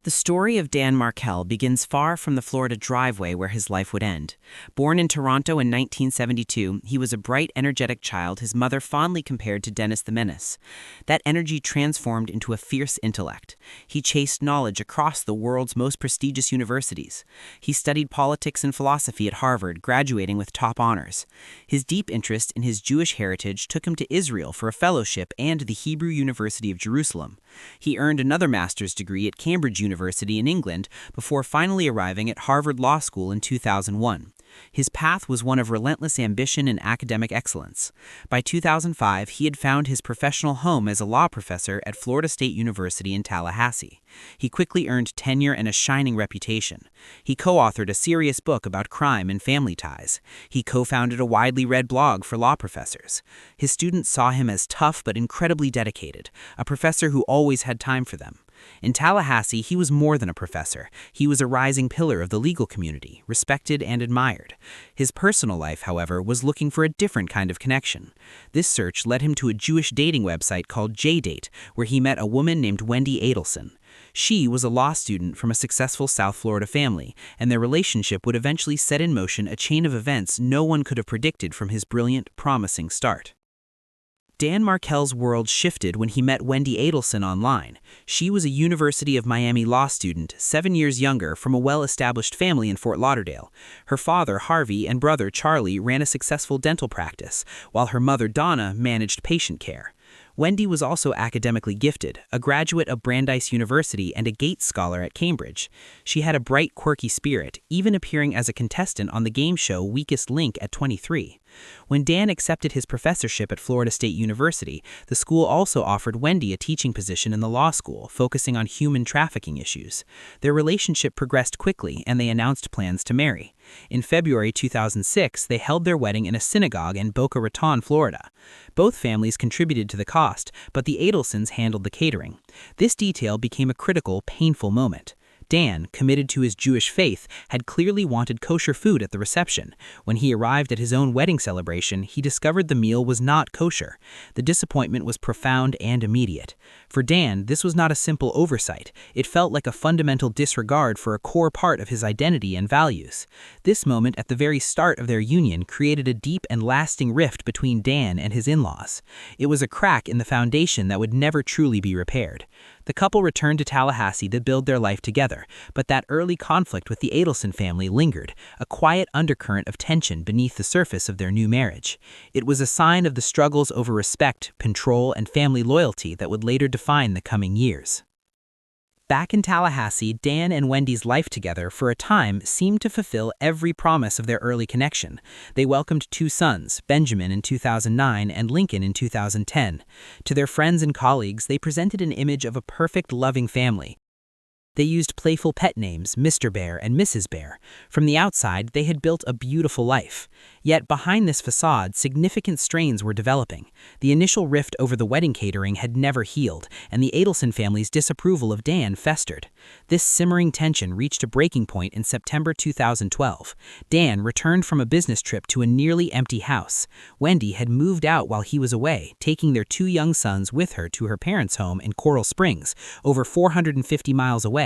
The story of Dan Markel begins far from the Florida driveway where his life would end. Born in Toronto in 1972, he was a bright, energetic child his mother fondly compared to Dennis the Menace. That energy transformed into a fierce intellect. He chased knowledge across the world's most prestigious universities. He studied politics and philosophy at Harvard, graduating with top honors. His deep interest in his Jewish heritage took him to Israel for a fellowship and the Hebrew University of Jerusalem. He earned another master's degree at Cambridge University in England before finally arriving at Harvard Law School in 2001. His path was one of relentless ambition and academic excellence. By 2005, he had found his professional home as a law professor at Florida State University in Tallahassee. He quickly earned tenure and a shining reputation. He co-authored a serious book about crime and family ties. He co-founded a widely read blog for law professors. His students saw him as tough but incredibly dedicated, a professor who always had time for them. In Tallahassee, he was more than a professor. He was a rising pillar of the legal community, respected and admired. His personal life, however, was looking for a different kind of connection. This search led him to a Jewish dating website called JDate, where he met a woman named Wendy Adelson. She was a law student from a successful South Florida family, and their relationship would eventually set in motion a chain of events no one could have predicted from his brilliant, promising start. Dan Markel's world shifted when he met Wendy Adelson online. She was a University of Miami law student, 7 years younger, from a well-established family in Fort Lauderdale. Her father, Harvey, and brother, Charlie, ran a successful dental practice, while her mother, Donna, managed patient care. Wendy was also academically gifted, a graduate of Brandeis University and a Gates Scholar at Cambridge. She had a bright, quirky spirit, even appearing as a contestant on the game show Weakest Link at 23. When Dan accepted his professorship at Florida State University, the school also offered Wendy a teaching position in the law school, focusing on human trafficking issues. Their relationship progressed quickly, and they announced plans to marry. In February 2006, they held their wedding in a synagogue in Boca Raton, Florida. Both families contributed to the cost, but the Adelsons handled the catering. This detail became a critical, painful moment. Dan, committed to his Jewish faith, had clearly wanted kosher food at the reception. When he arrived at his own wedding celebration, he discovered the meal was not kosher. The disappointment was profound and immediate. For Dan, this was not a simple oversight. It felt like a fundamental disregard for a core part of his identity and values. This moment at the very start of their union created a deep and lasting rift between Dan and his in-laws. It was a crack in the foundation that would never truly be repaired. The couple returned to Tallahassee to build their life together, but that early conflict with the Adelson family lingered, a quiet undercurrent of tension beneath the surface of their new marriage. It was a sign of the struggles over respect, control, and family loyalty that would later define the coming years. Back in Tallahassee, Dan and Wendy's life together for a time seemed to fulfill every promise of their early connection. They welcomed 2 sons, Benjamin in 2009 and Lincoln in 2010. To their friends and colleagues, they presented an image of a perfect, loving family. They used playful pet names, Mr. Bear and Mrs. Bear. From the outside, they had built a beautiful life. Yet behind this facade, significant strains were developing. The initial rift over the wedding catering had never healed, and the Adelson family's disapproval of Dan festered. This simmering tension reached a breaking point in September 2012. Dan returned from a business trip to a nearly empty house. Wendy had moved out while he was away, taking their 2 young sons with her to her parents' home in Coral Springs, over 450 miles away.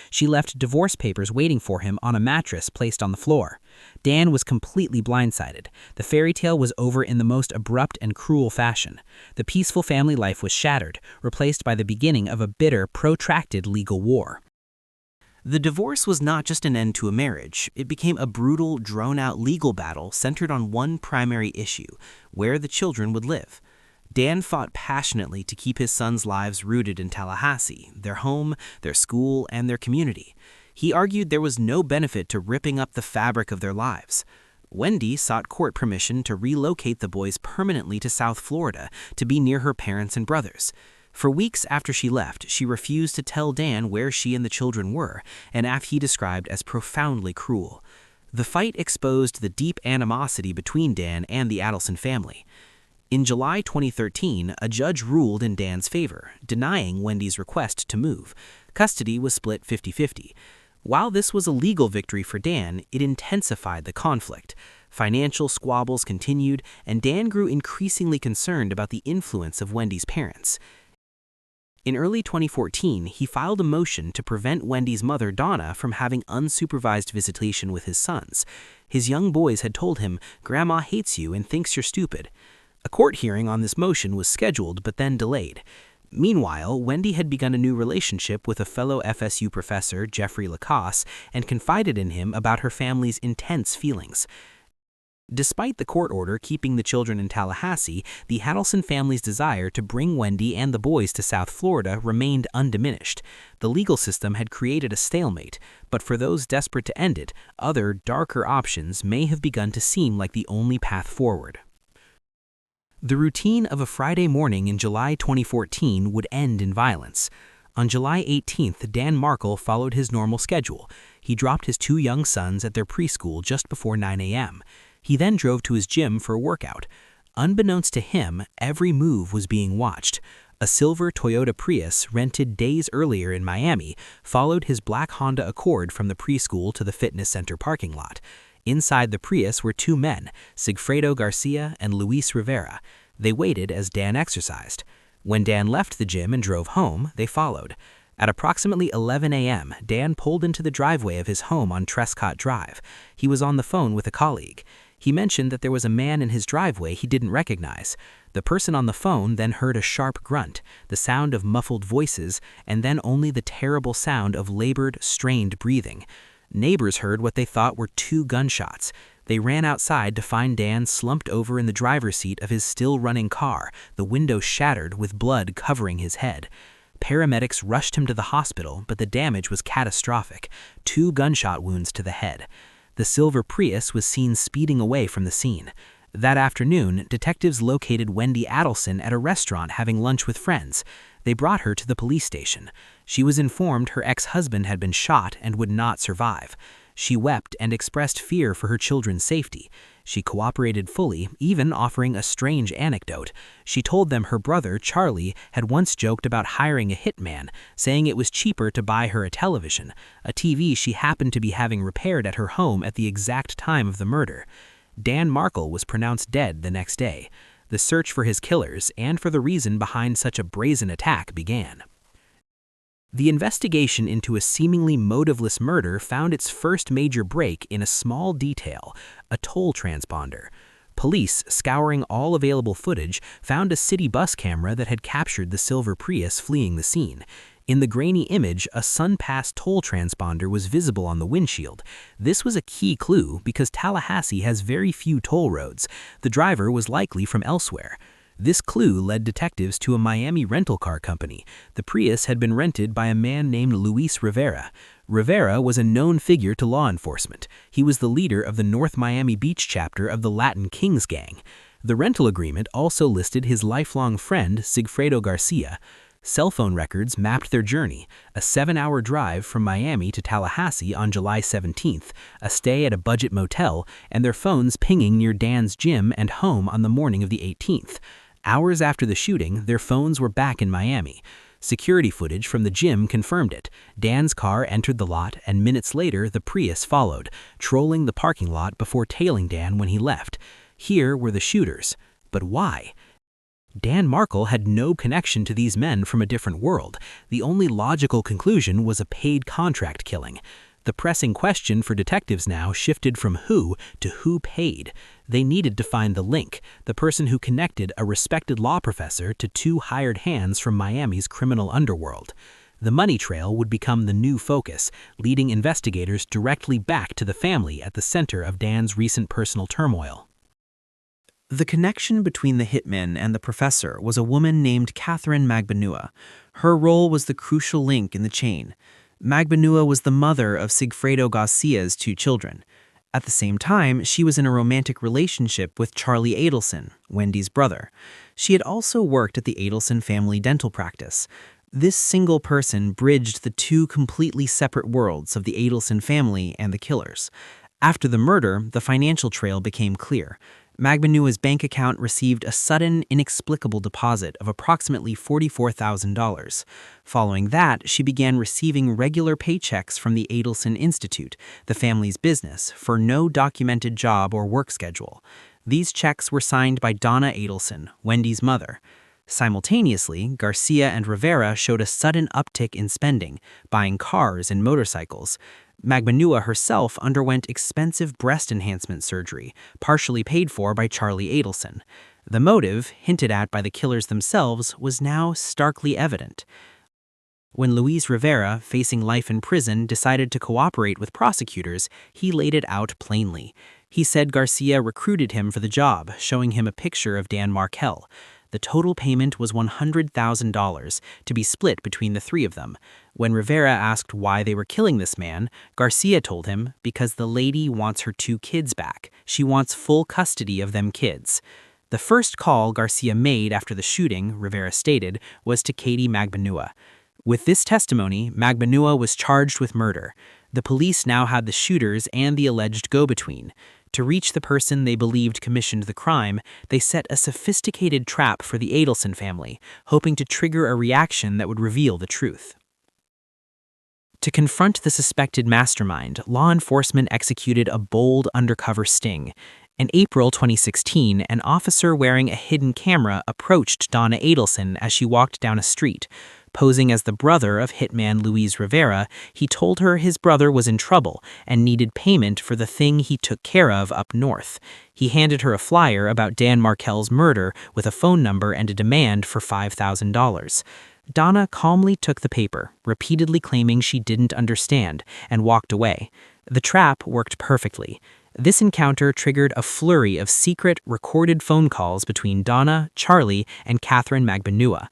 She left divorce papers waiting for him on a mattress placed on the floor. Dan was completely blindsided. The fairy tale was over in the most abrupt and cruel fashion. The peaceful family life was shattered, replaced by the beginning of a bitter, protracted legal war. The divorce was not just an end to a marriage. It became a brutal, drawn-out legal battle centered on one primary issue: where the children would live. Dan fought passionately to keep his sons' lives rooted in Tallahassee, their home, their school, and their community. He argued there was no benefit to ripping up the fabric of their lives. Wendy sought court permission to relocate the boys permanently to South Florida to be near her parents and brothers. For weeks after she left, she refused to tell Dan where she and the children were, an act he described as profoundly cruel. The fight exposed the deep animosity between Dan and the Adelson family. In July 2013, a judge ruled in Dan's favor, denying Wendy's request to move. Custody was split 50-50. While this was a legal victory for Dan, it intensified the conflict. Financial squabbles continued, and Dan grew increasingly concerned about the influence of Wendy's parents. In early 2014, he filed a motion to prevent Wendy's mother, Donna, from having unsupervised visitation with his sons. His young boys had told him, "Grandma hates you and thinks you're stupid." A court hearing on this motion was scheduled but then delayed. Meanwhile, Wendy had begun a new relationship with a fellow FSU professor, Jeffrey Lacasse, and confided in him about her family's intense feelings. Despite the court order keeping the children in Tallahassee, the Hadelson family's desire to bring Wendy and the boys to South Florida remained undiminished. The legal system had created a stalemate, but for those desperate to end it, other, darker options may have begun to seem like the only path forward. The routine of a Friday morning in July 2014 would end in violence. On July 18th, Dan Markle followed his normal schedule. He dropped his two young sons at their preschool just before 9 a.m. He then drove to his gym for a workout. Unbeknownst to him, every move was being watched. A silver Toyota Prius rented days earlier in Miami followed his black Honda Accord from the preschool to the fitness center parking lot. Inside the Prius were two men, Sigfredo Garcia and Luis Rivera. They waited as Dan exercised. When Dan left the gym and drove home, they followed. At approximately 11 a.m., Dan pulled into the driveway of his home on Trescott Drive. He was on the phone with a colleague. He mentioned that there was a man in his driveway he didn't recognize. The person on the phone then heard a sharp grunt, the sound of muffled voices, and then only the terrible sound of labored, strained breathing. Neighbors heard what they thought were two gunshots. They ran outside to find Dan slumped over in the driver's seat of his still-running car, the window shattered with blood covering his head. Paramedics rushed him to the hospital, but the damage was catastrophic, 2 gunshot wounds to the head. The silver Prius was seen speeding away from the scene. That afternoon, detectives located Wendy Adelson at a restaurant having lunch with friends. They brought her to the police station. She was informed her ex-husband had been shot and would not survive. She wept and expressed fear for her children's safety. She cooperated fully, even offering a strange anecdote. She told them her brother, Charlie, had once joked about hiring a hitman, saying it was cheaper to buy her a television, a TV she happened to be having repaired at her home at the exact time of the murder. Dan Markle was pronounced dead the next day. The search for his killers and for the reason behind such a brazen attack began. The investigation into a seemingly motiveless murder found its first major break in a small detail, a toll transponder. Police, scouring all available footage, found a city bus camera that had captured the silver Prius fleeing the scene. In the grainy image, a SunPass toll transponder was visible on the windshield. This was a key clue because Tallahassee has very few toll roads. The driver was likely from elsewhere. This clue led detectives to a Miami rental car company. The Prius had been rented by a man named Luis Rivera. Rivera was a known figure to law enforcement. He was the leader of the North Miami Beach chapter of the Latin Kings gang. The rental agreement also listed his lifelong friend, Sigfredo Garcia. Cell phone records mapped their journey, a 7-hour drive from Miami to Tallahassee on July 17th, a stay at a budget motel, and their phones pinging near Dan's gym and home on the morning of the 18th. Hours after the shooting, their phones were back in Miami. Security footage from the gym confirmed it. Dan's car entered the lot, and minutes later, the Prius followed, trolling the parking lot before tailing Dan when he left. Here were the shooters. But why? Dan Markle had no connection to these men from a different world. The only logical conclusion was a paid contract killing. The pressing question for detectives now shifted from who to who paid. They needed to find the link, the person who connected a respected law professor to 2 hired hands from Miami's criminal underworld. The money trail would become the new focus, leading investigators directly back to the family at the center of Dan's recent personal turmoil. The connection between the hitman and the professor was a woman named Catherine Magbanua. Her role was the crucial link in the chain. Magbanua was the mother of Sigfredo Garcia's 2 children. At the same time, she was in a romantic relationship with Charlie Adelson, Wendy's brother. She had also worked at the Adelson family dental practice. This single person bridged the 2 completely separate worlds of the Adelson family and the killers. After the murder, the financial trail became clear. Magbanua's bank account received a sudden, inexplicable deposit of approximately $44,000. Following that, she began receiving regular paychecks from the Adelson Institute, the family's business, for no documented job or work schedule. These checks were signed by Donna Adelson, Wendy's mother. Simultaneously, Garcia and Rivera showed a sudden uptick in spending, buying cars and motorcycles. Magbanua herself underwent expensive breast enhancement surgery, partially paid for by Charlie Adelson. The motive, hinted at by the killers themselves, was now starkly evident. When Luis Rivera, facing life in prison, decided to cooperate with prosecutors, he laid it out plainly. He said Garcia recruited him for the job, showing him a picture of Dan Markel. The total payment was $100,000, to be split between the three of them. When Rivera asked why they were killing this man, Garcia told him, because the lady wants her 2 kids back. She wants full custody of them kids. The first call Garcia made after the shooting, Rivera stated, was to Katie Magbanua. With this testimony, Magbanua was charged with murder. The police now had the shooters and the alleged go-between. To reach the person they believed commissioned the crime, they set a sophisticated trap for the Adelson family, hoping to trigger a reaction that would reveal the truth. To confront the suspected mastermind, law enforcement executed a bold undercover sting. In April 2016, an officer wearing a hidden camera approached Donna Adelson as she walked down a street. Posing as the brother of hitman Luis Rivera, he told her his brother was in trouble and needed payment for the thing he took care of up north. He handed her a flyer about Dan Markel's murder with a phone number and a demand for $5,000. Donna calmly took the paper, repeatedly claiming she didn't understand, and walked away. The trap worked perfectly. This encounter triggered a flurry of secret, recorded phone calls between Donna, Charlie, and Catherine Magbanua.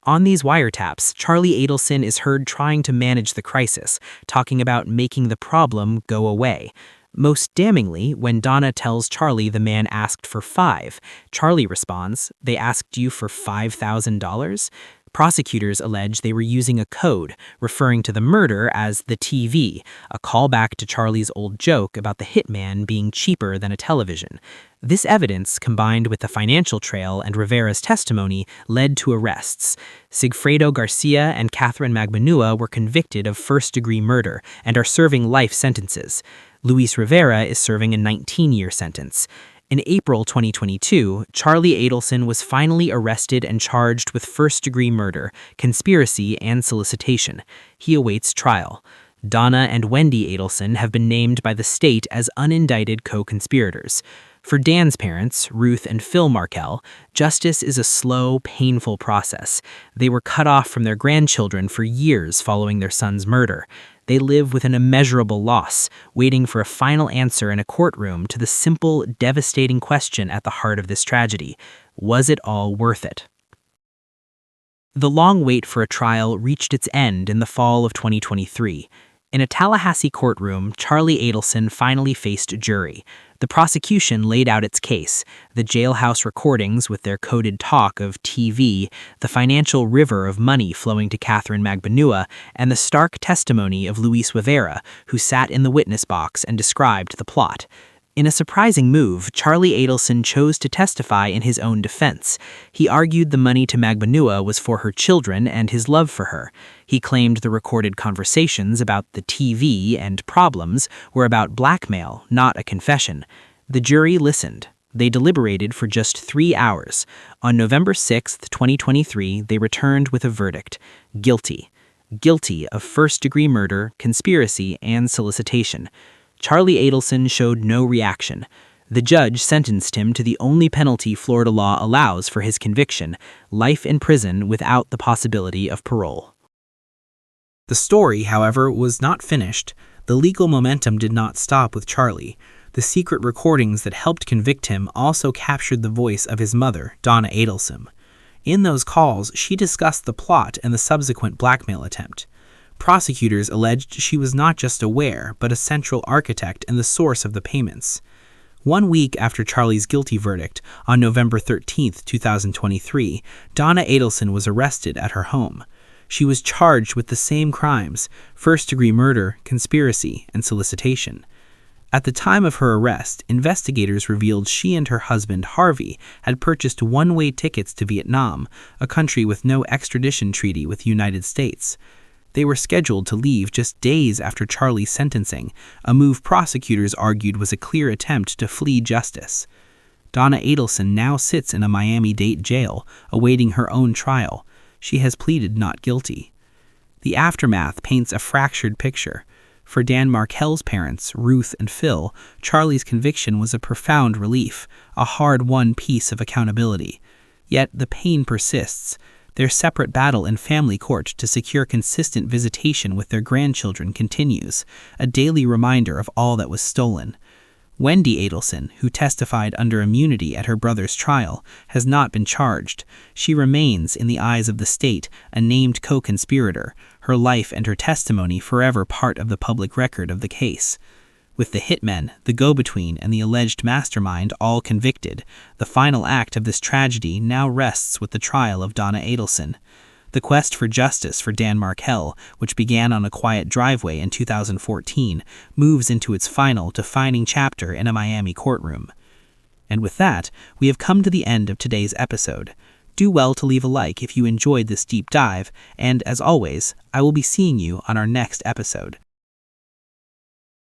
On these wiretaps, Charlie Adelson is heard trying to manage the crisis, talking about making the problem go away. Most damningly, when Donna tells Charlie the man asked for $5, Charlie responds, "They asked you for $5,000?" Prosecutors allege they were using a code, referring to the murder as the TV, a callback to Charlie's old joke about the hitman being cheaper than a television. This evidence, combined with the financial trail and Rivera's testimony, led to arrests. Sigfredo Garcia and Catherine Magbanua were convicted of first-degree murder and are serving life sentences. Luis Rivera is serving a 19-year sentence. In April 2022, Charlie Adelson was finally arrested and charged with first-degree murder, conspiracy, and solicitation. He awaits trial. Donna and Wendy Adelson have been named by the state as unindicted co-conspirators. For Dan's parents, Ruth and Phil Markel, justice is a slow, painful process. They were cut off from their grandchildren for years following their son's murder. They live with an immeasurable loss, waiting for a final answer in a courtroom to the simple, devastating question at the heart of this tragedy. Was it all worth it? The long wait for a trial reached its end in the fall of 2023. In a Tallahassee courtroom, Charlie Adelson finally faced a jury. The prosecution laid out its case, the jailhouse recordings with their coded talk of TV, the financial river of money flowing to Catherine Magbanua, and the stark testimony of Luis Rivera, who sat in the witness box and described the plot. In a surprising move, Charlie Adelson chose to testify in his own defense. He argued the money to Magbanua was for her children and his love for her. He claimed the recorded conversations about the TV and problems were about blackmail, not a confession. The jury listened. They deliberated for just 3 hours. On November 6, 2023, they returned with a verdict: guilty. Guilty of first-degree murder, conspiracy, and solicitation. Charlie Adelson showed no reaction. The judge sentenced him to the only penalty Florida law allows for his conviction: life in prison without the possibility of parole. The story, however, was not finished. The legal momentum did not stop with Charlie. The secret recordings that helped convict him also captured the voice of his mother, Donna Adelson. In those calls, she discussed the plot and the subsequent blackmail attempt. Prosecutors alleged she was not just aware, but a central architect and the source of the payments. 1 week after Charlie's guilty verdict, on November 13, 2023, Donna Adelson was arrested at her home. She was charged with the same crimes: first-degree murder, conspiracy, and solicitation. At the time of her arrest, investigators revealed she and her husband, Harvey, had purchased one-way tickets to Vietnam, a country with no extradition treaty with the United States. They were scheduled to leave just days after Charlie's sentencing, a move prosecutors argued was a clear attempt to flee justice. Donna Adelson now sits in a Miami-Dade jail, awaiting her own trial. She has pleaded not guilty. The aftermath paints a fractured picture. For Dan Markel's parents, Ruth and Phil, Charlie's conviction was a profound relief, a hard-won piece of accountability. Yet the pain persists. Their separate battle in family court to secure consistent visitation with their grandchildren continues, a daily reminder of all that was stolen. Wendy Adelson, who testified under immunity at her brother's trial, has not been charged. She remains, in the eyes of the state, a named co-conspirator, her life and her testimony forever part of the public record of the case. With the hitmen, the go-between, and the alleged mastermind all convicted, the final act of this tragedy now rests with the trial of Donna Adelson. The quest for justice for Dan Markel, which began on a quiet driveway in 2014, moves into its final, defining chapter in a Miami courtroom. And with that, we have come to the end of today's episode. Do well to leave a like if you enjoyed this deep dive, and as always, I will be seeing you on our next episode.